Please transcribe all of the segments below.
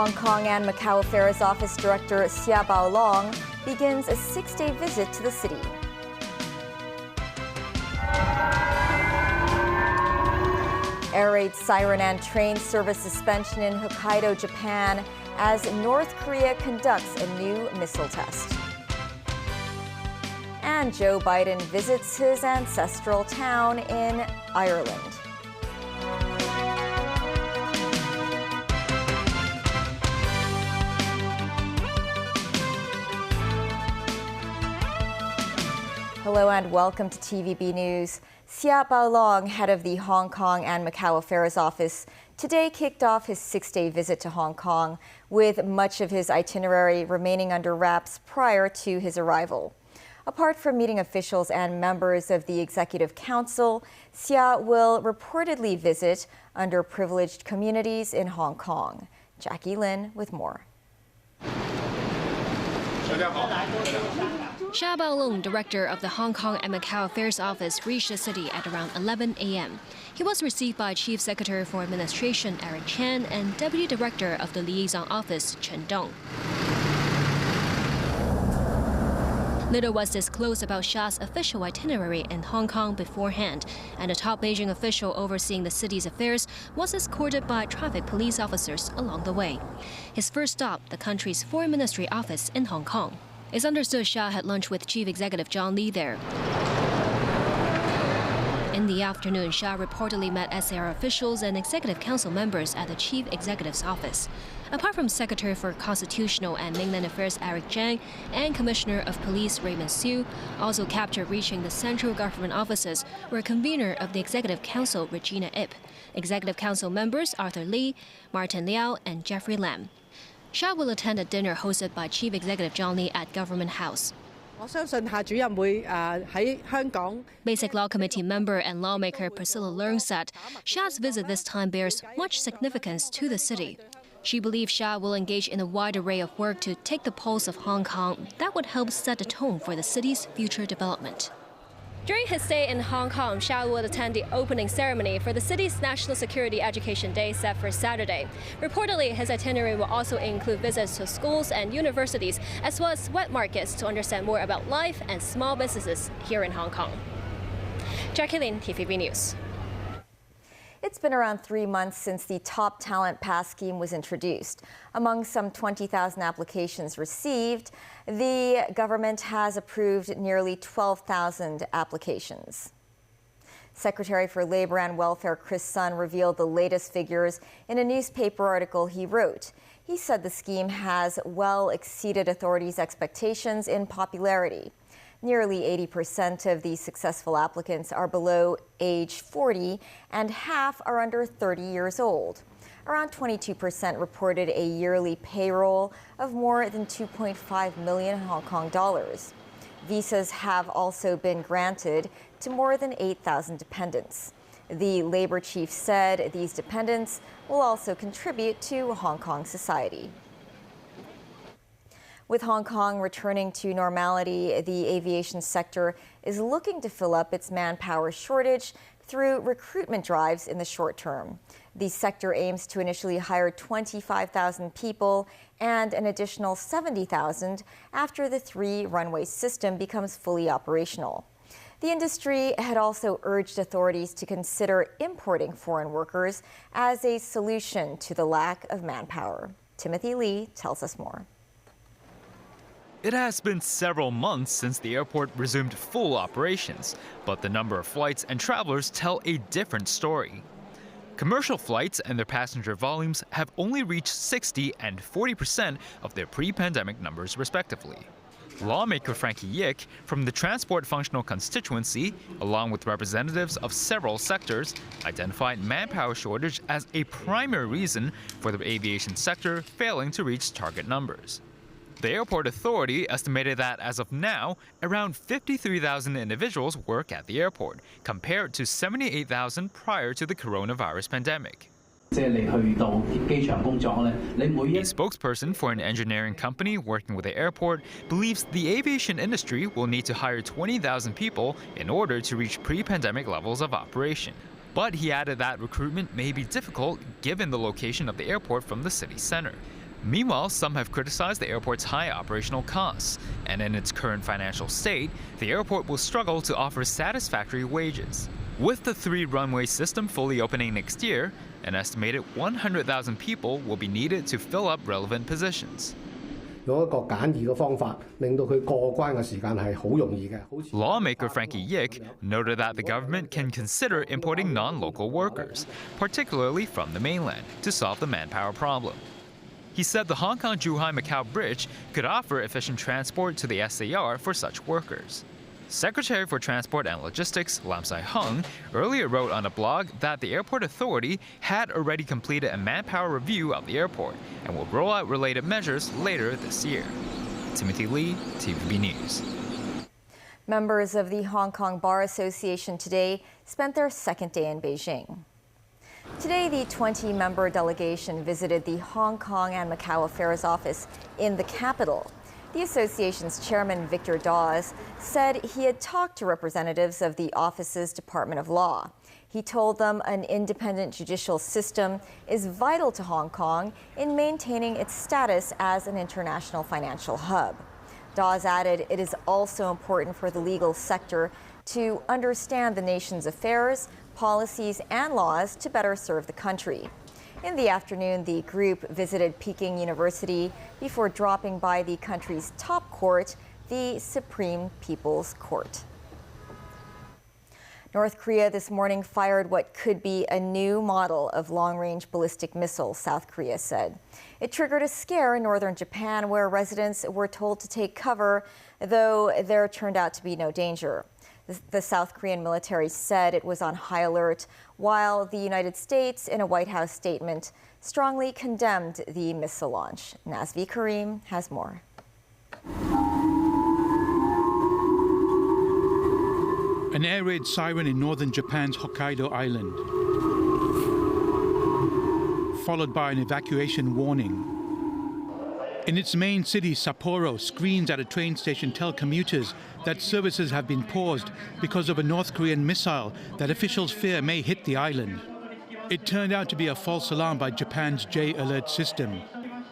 Hong Kong and Macau Affairs Office Director Xiao Baolong begins a 6-day visit to the city. Air raid siren and train service suspension in Hokkaido, Japan, as North Korea conducts a new missile test. And Joe Biden visits his ancestral town in Ireland. Hello and welcome to TVB News. Xiao Baolong, head of the Hong Kong and Macau Affairs Office, today kicked off his 6-day visit to Hong Kong, with much of his itinerary remaining under wraps prior to his arrival. Apart from meeting officials and members of the Executive Council, Xiao will reportedly visit underprivileged communities in Hong Kong. Jackie Lin with more. Xiao Baolong, director of the Hong Kong and Macau Affairs Office, reached the city at around 11 a.m. He was received by Chief Secretary for Administration Eric Chan and Deputy Director of the Liaison Office Chen Dong. Little was disclosed about Xiao's official itinerary in Hong Kong beforehand, and a top Beijing official overseeing the city's affairs was escorted by traffic police officers along the way. His first stop, the country's Foreign Ministry office in Hong Kong. It's understood Xiao had lunch with Chief Executive John Lee there. In the afternoon, Xiao reportedly met SAR officials and Executive Council members at the Chief Executive's office. Apart from Secretary for Constitutional and Mainland Affairs Eric Zhang and Commissioner of Police Raymond Siu, also captured reaching the central government offices were convener of the Executive Council Regina Ip, Executive Council members Arthur Lee, Martin Liao, and Jeffrey Lam. Xiao will attend a dinner hosted by Chief Executive John Lee at Government House. Basic Law Committee member and lawmaker Priscilla Leung said Xiao's visit this time bears much significance to the city. She believes Xiao will engage in a wide array of work to take the pulse of Hong Kong that would help set the tone for the city's future development. During his stay in Hong Kong, Xiao will attend the opening ceremony for the city's National Security Education Day set for Saturday. Reportedly, his itinerary will also include visits to schools and universities, as well as wet markets to understand more about life and small businesses here in Hong Kong. Jackie Lin, TVB News. It's been around 3 months since the Top Talent Pass scheme was introduced. Among some 20,000 applications received, the government has approved nearly 12,000 applications. Secretary for Labor and Welfare Chris Sun revealed the latest figures in a newspaper article he wrote. He said the scheme has well exceeded authorities' expectations in popularity. Nearly 80% of the successful applicants are below age 40, and half are under 30 years old. Around 22% reported a yearly payroll of more than 2.5 million Hong Kong dollars. Visas have also been granted to more than 8,000 dependents. The Labor chief said these dependents will also contribute to Hong Kong society. With Hong Kong returning to normality, the aviation sector is looking to fill up its manpower shortage through recruitment drives in the short term. The sector aims to initially hire 25,000 people and an additional 70,000 after the 3-runway system becomes fully operational. The industry had also urged authorities to consider importing foreign workers as a solution to the lack of manpower. Timothy Lee tells us more. It has been several months since the airport resumed full operations, but the number of flights and travelers tell a different story. Commercial flights and their passenger volumes have only reached 60% and 40% of their pre-pandemic numbers respectively. Lawmaker Frankie Yick from the Transport Functional Constituency, along with representatives of several sectors, identified manpower shortage as a primary reason for the aviation sector failing to reach target numbers. The airport authority estimated that as of now, around 53,000 individuals work at the airport, compared to 78,000 prior to the coronavirus pandemic. A spokesperson for an engineering company working with the airport believes the aviation industry will need to hire 20,000 people in order to reach pre-pandemic levels of operation. But he added that recruitment may be difficult given the location of the airport from the city center. Meanwhile, some have criticized the airport's high operational costs, and in its current financial state, the airport will struggle to offer satisfactory wages. With the 3-runway system fully opening next year, an estimated 100,000 people will be needed to fill up relevant positions. Lawmaker Frankie Yick noted that the government can consider importing non-local workers, particularly from the mainland, to solve the manpower problem. He said the Hong Kong-Zhuhai-Macau Bridge could offer efficient transport to the SAR for such workers. Secretary for Transport and Logistics Lam Sai-hung earlier wrote on a blog that the airport authority had already completed a manpower review of the airport and will roll out related measures later this year. Timothy Lee, TVB News. Members of the Hong Kong Bar Association today spent their second day in Beijing. Today, the 20-member delegation visited the Hong Kong and Macau Affairs Office in the capital. The association's chairman, Victor Dawes, said he had talked to representatives of the office's Department of Law. He told them an independent judicial system is vital to Hong Kong in maintaining its status as an international financial hub. Dawes added it is also important for the legal sector to understand the nation's affairs, policies, and laws to better serve the country. In the afternoon, the group visited Peking University before dropping by the country's top court, the Supreme People's Court. North Korea this morning fired what could be a new model of long-range ballistic missile, South Korea said. It triggered a scare in northern Japan where residents were told to take cover, though there turned out to be no danger. The South Korean military said it was on high alert, while the United States, in a White House statement, strongly condemned the missile launch. Nazvi Karim has more. An air raid siren in northern Japan's Hokkaido island, followed by an evacuation warning. In its main city, Sapporo, screens at a train station tell commuters that services have been paused because of a North Korean missile that officials fear may hit the island. It turned out to be a false alarm by Japan's J-alert system.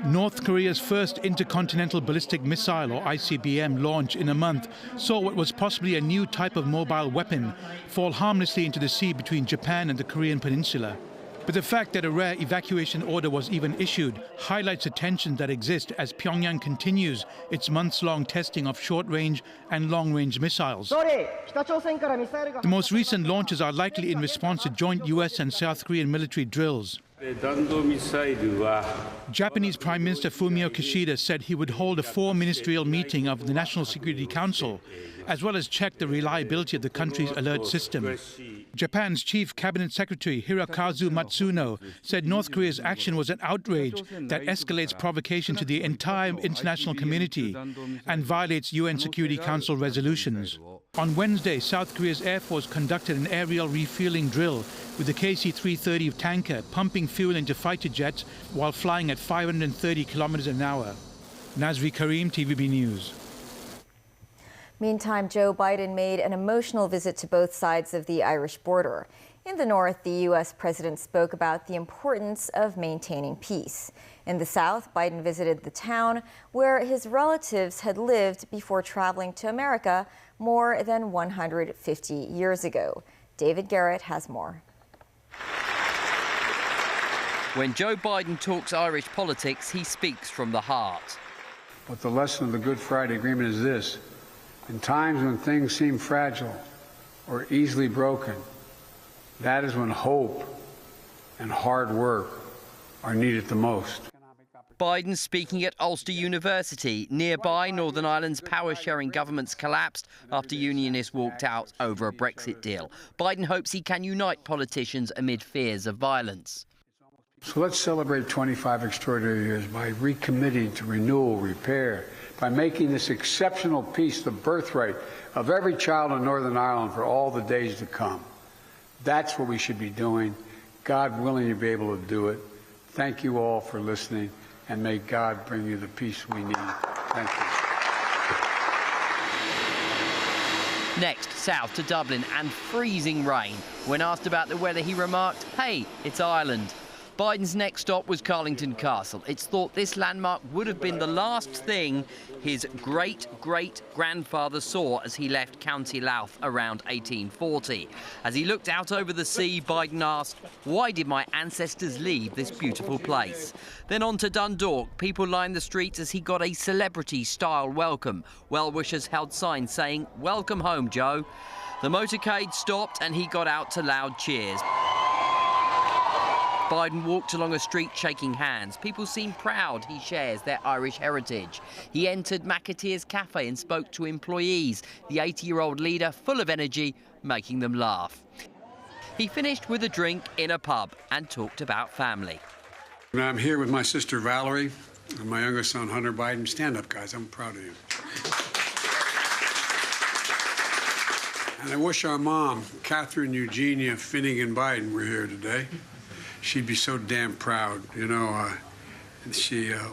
North Korea's first intercontinental ballistic missile, or ICBM, launch in a month saw what was possibly a new type of mobile weapon fall harmlessly into the sea between Japan and the Korean peninsula. But the fact that a rare evacuation order was even issued highlights the tensions that exist as Pyongyang continues its months-long testing of short-range and long-range missiles. The most recent launches are likely in response to joint US and South Korean military drills. Japanese Prime Minister Fumio Kishida said he would hold a 4-ministerial meeting of the National Security Council, as well as check the reliability of the country's alert system. Japan's Chief Cabinet Secretary Hirokazu Matsuno said North Korea's action was an outrage that escalates provocation to the entire international community and violates UN Security Council resolutions. On Wednesday, South Korea's Air Force conducted an aerial refueling drill with the KC-330 tanker pumping fuel into fighter jets while flying at 530 kilometers an hour. Nazvi Karim, TVB News. Meantime, Joe Biden made an emotional visit to both sides of the Irish border. In the north, the U.S. president spoke about the importance of maintaining peace. In the south, Biden visited the town where his relatives had lived before traveling to America more than 150 years ago. David Garrett has more. When Joe Biden talks Irish politics, he speaks from the heart. But the lesson of the Good Friday Agreement is this: in times when things seem fragile or easily broken, that is when hope and hard work are needed the most. Biden speaking at Ulster University. Nearby, Northern Ireland's power-sharing governments collapsed after unionists walked out over a Brexit deal. Biden hopes he can unite politicians amid fears of violence. So let's celebrate 25 extraordinary years by recommitting to renewal, repair, by making this exceptional peace the birthright of every child in Northern Ireland for all the days to come. That's what we should be doing. God willing, you'll be able to do it. Thank you all for listening, and may God bring you the peace we need. Thank you. Next, south to Dublin and freezing rain. When asked about the weather, he remarked, "Hey, it's Ireland." Biden's next stop was Carlington Castle. It's thought this landmark would have been the last thing his great-great-grandfather saw as he left County Louth around 1840. As he looked out over the sea, Biden asked, "Why did my ancestors leave this beautiful place?" Then on to Dundalk. People lined the streets as he got a celebrity-style welcome. Well-wishers held signs saying, "Welcome home, Joe." The motorcade stopped and he got out to loud cheers. Biden walked along a street shaking hands. People seemed proud he shares their Irish heritage. He entered McAteer's Cafe and spoke to employees, the 80-year-old leader full of energy, making them laugh. He finished with a drink in a pub and talked about family. I'm here with my sister Valerie and my youngest son Hunter Biden. Stand up, guys. I'm proud of you. And I wish our mom, Catherine Eugenia Finnegan Biden, were here today. She'd be so damn proud. You know,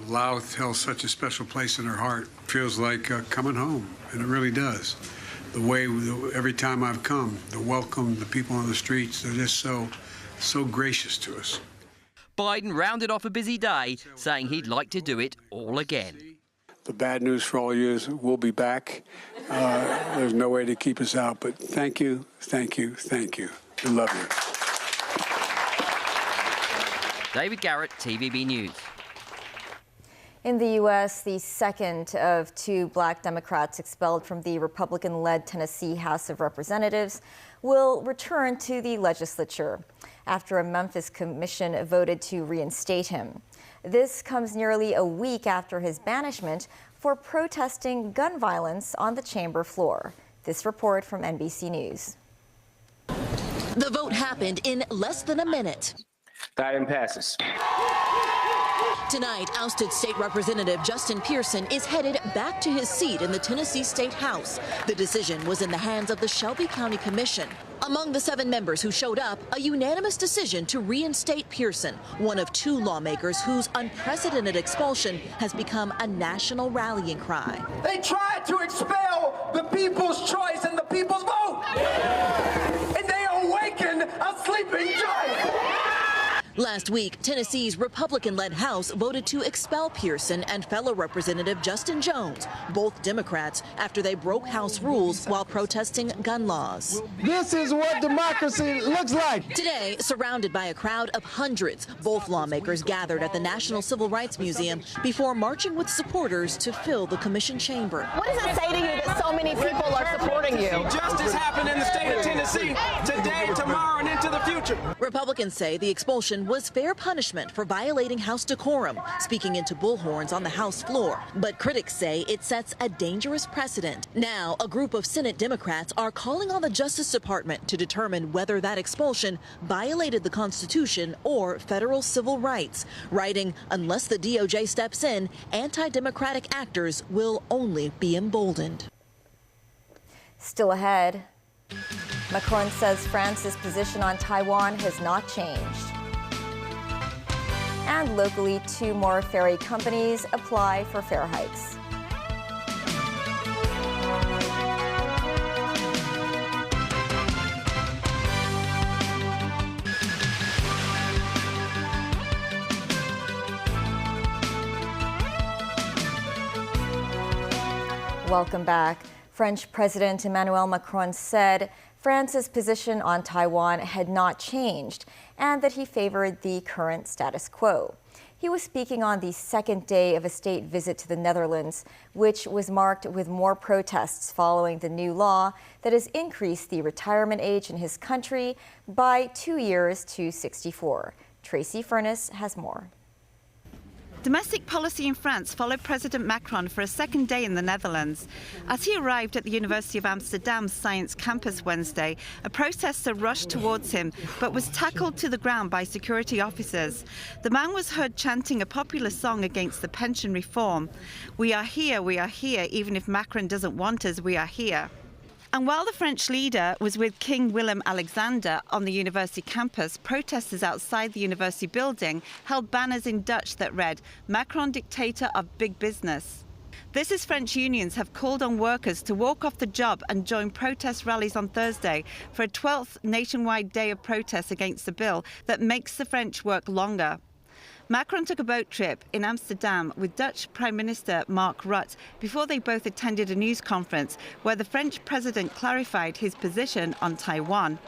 Louth held such a special place in her heart. Feels like coming home, and it really does. The way, every time I've come, the welcome, the people on the streets, they're just so gracious to us. Biden rounded off a busy day, saying he'd like to do it all again. The bad news for all of you is we'll be back. There's no way to keep us out, but thank you, thank you, thank you. We love you. David Garrett, TVB News. In the U.S., the second of two black Democrats expelled from the Republican-led Tennessee House of Representatives will return to the legislature after a Memphis commission voted to reinstate him. This comes nearly a week after his banishment for protesting gun violence on the chamber floor. This report from NBC News. The vote happened in less than a minute. The item passes. Tonight, ousted State Representative Justin Pearson is headed back to his seat in the Tennessee State House. The decision was in the hands of the Shelby County Commission. Among the 7 members who showed up, a unanimous decision to reinstate Pearson, one of 2 lawmakers whose unprecedented expulsion has become a national rallying cry. They tried to expel the people's choice and the people's vote. And they awakened a sleeping giant. Last week, Tennessee's Republican-led House voted to expel Pearson and fellow Representative Justin Jones, both Democrats, after they broke House rules while protesting gun laws. This is what democracy looks like. Today, surrounded by a crowd of hundreds, both lawmakers gathered at the National Civil Rights Museum before marching with supporters to fill the commission chamber. What does it say to you that so many people are supporting you? Justice happened in the state of Tennessee today, tomorrow, and into the future. Republicans say the expulsion was fair punishment for violating House decorum, speaking into bullhorns on the House floor. But critics say it sets a dangerous precedent. Now, a group of Senate Democrats are calling on the Justice Department to determine whether that expulsion violated the Constitution or federal civil rights, writing, unless the DOJ steps in, anti-democratic actors will only be emboldened. Still ahead, Macron says France's position on Taiwan has not changed. And locally, 2 more ferry companies apply for fare hikes. Welcome back. French President Emmanuel Macron said France's position on Taiwan had not changed and that he favored the current status quo. He was speaking on the second day of a state visit to the Netherlands, which was marked with more protests following the new law that has increased the retirement age in his country by 2 years to 64. Tracy Furness has more. Domestic policy in France followed President Macron for a second day in the Netherlands. As he arrived at the University of Amsterdam's Science Campus Wednesday, a protester rushed towards him but was tackled to the ground by security officers. The man was heard chanting a popular song against the pension reform. We are here, even if Macron doesn't want us, we are here. And while the French leader was with King Willem-Alexander on the university campus, protesters outside the university building held banners in Dutch that read, "Macron, dictator of big business." This is French unions have called on workers to walk off the job and join protest rallies on Thursday for a 12th nationwide day of protests against the bill that makes the French work longer. Macron took a boat trip in Amsterdam with Dutch Prime Minister Mark Rutte before they both attended a news conference where the French president clarified his position on Taiwan.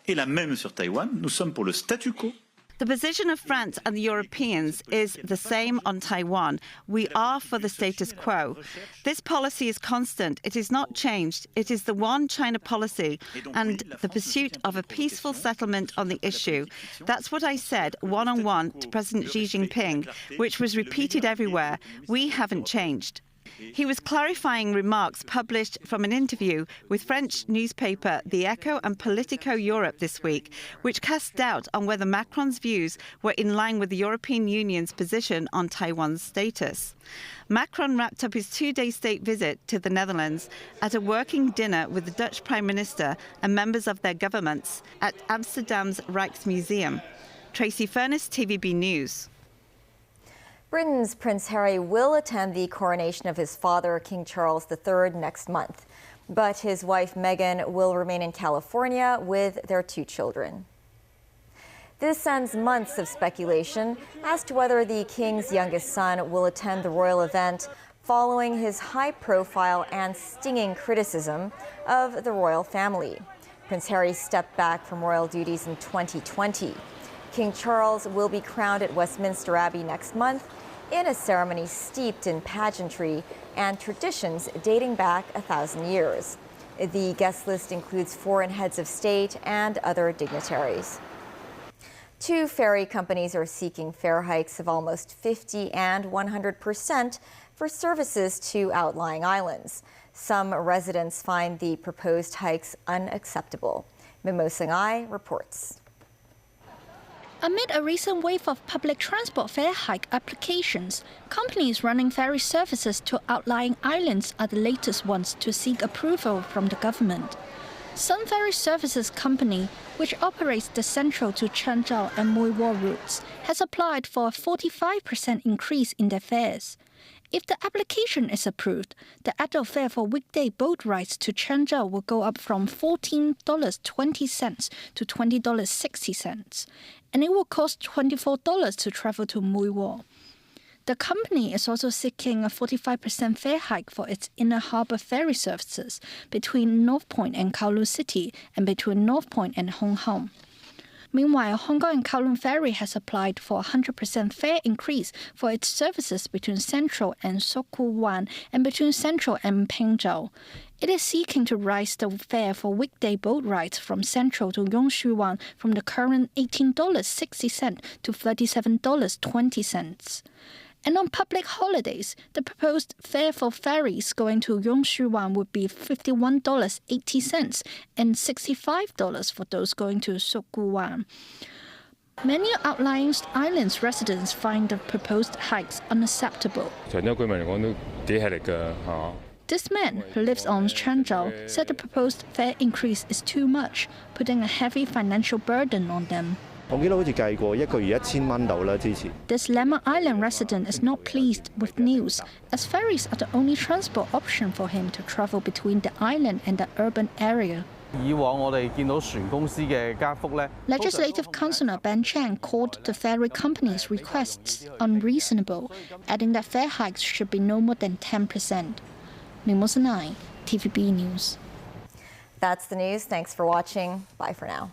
Et la même sur Taïwan, nous sommes pour le statu quo. The position of France and the Europeans is the same on Taiwan. We are for the status quo. This policy is constant. It is not changed. It is the one China policy and the pursuit of a peaceful settlement on the issue. That's what I said one-on-one to President Xi Jinping, which was repeated everywhere. We haven't changed. He was clarifying remarks published from an interview with French newspaper The Echo and Politico Europe this week, which cast doubt on whether Macron's views were in line with the European Union's position on Taiwan's status. Macron wrapped up his two-day state visit to the Netherlands at a working dinner with the Dutch Prime Minister and members of their governments at Amsterdam's Rijksmuseum. Tracy Furness, TVB News. Britain's Prince Harry will attend the coronation of his father, King Charles III, next month. But his wife, Meghan, will remain in California with their 2 children. This sends months of speculation as to whether the king's youngest son will attend the royal event following his high-profile and stinging criticism of the royal family. Prince Harry stepped back from royal duties in 2020. King Charles will be crowned at Westminster Abbey next month in a ceremony steeped in pageantry and traditions dating back 1,000 years. The guest list includes foreign heads of state and other dignitaries. 2 ferry companies are seeking fare hikes of almost 50% and 100% for services to outlying islands. Some residents find the proposed hikes unacceptable. Mimo Seng-ai reports. Amid a recent wave of public transport fare hike applications, companies running ferry services to outlying islands are the latest ones to seek approval from the government. Sun Ferry Services Company, which operates the Central to Changzhou and Mui Wo routes, has applied for a 45% increase in their fares. If the application is approved, the adult fare for weekday boat rides to Changzhou will go up from $14.20 to $20.60, and it will cost $24 to travel to Mui Wo. The company is also seeking a 45% fare hike for its inner harbour ferry services between North Point and Kowloon City and between North Point and Hong Kong. Meanwhile, Hong Kong and Kowloon Ferry has applied for a 100% fare increase for its services between Central and Sok Kwu Wan and between Central and Pengzhou. It is seeking to raise the fare for weekday boat rides from Central to Yong Shu Wan from the current $18.60 to $37.20. And on public holidays, the proposed fare for ferries going to Yongshuwan would be $51.80 and $65 for those going to Sokguwan. Many outlying islands residents find the proposed hikes unacceptable. This man, who lives on Changzhou, said the proposed fare increase is too much, putting a heavy financial burden on them. This Lemon Island resident is not pleased with news, as ferries are the only transport option for him to travel between the island and the urban area. Legislative Councillor Ben Chang called the ferry company's requests unreasonable, adding that fare hikes should be no more than 10%. Mimo Seng-ai, TVB News. That's the news. Thanks for watching. Bye for now.